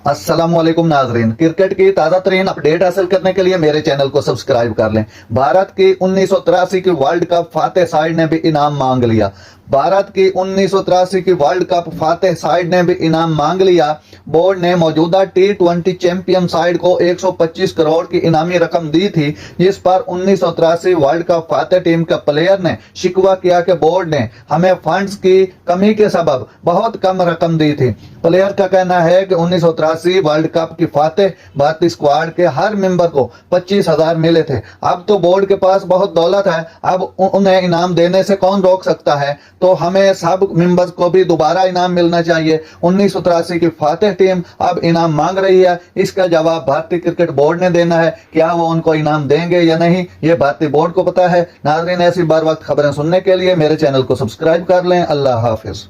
अस्सलाम वालेकुम नाजरीन, क्रिकेट की ताज़ा तरीन अपडेट हासिल करने के लिए मेरे चैनल को सब्सक्राइब कर लें। भारत की 1983 की वर्ल्ड कप फातेह साइड ने भी इनाम मांग लिया। भारत की 1983 की वर्ल्ड कप फातेह साइड ने भी इनाम मांग लिया। बोर्ड ने मौजूदा T20 चैंपियन साइड को 125 करोड़ की इनामी रकम दी थी, जिस पर 1983 वर्ल्ड कप फातेह टीम के प्लेयर ने शिकवा किया कि बोर्ड ने हमें फंड्स की कमी के सबब बहुत कम रकम दी थी। प्लेयर का कहना है कि 1983 वर्ल्ड कप की फातेह भारतीय स्क्वाड के हर मेंबर को 25,000 मिले थे। अब तो बोर्ड के पास बहुत दौलत है, अब उन्हें इनाम देने से कौन रोक सकता है? तो हमें सब मेंबर्स को भी दोबारा इनाम मिलना चाहिए। 1983 की फातेह टीम अब इनाम मांग रही है, इसका जवाब भारतीय क्रिकेट बोर्ड ने देना है। क्या वो उनको इनाम देंगे या नहीं, ये भारतीय बोर्ड को पता है। नाज़रीन, ऐसी बार वक्त खबरें सुनने के लिए मेरे चैनल को सब्सक्राइब कर लें। अल्लाह हाफिज।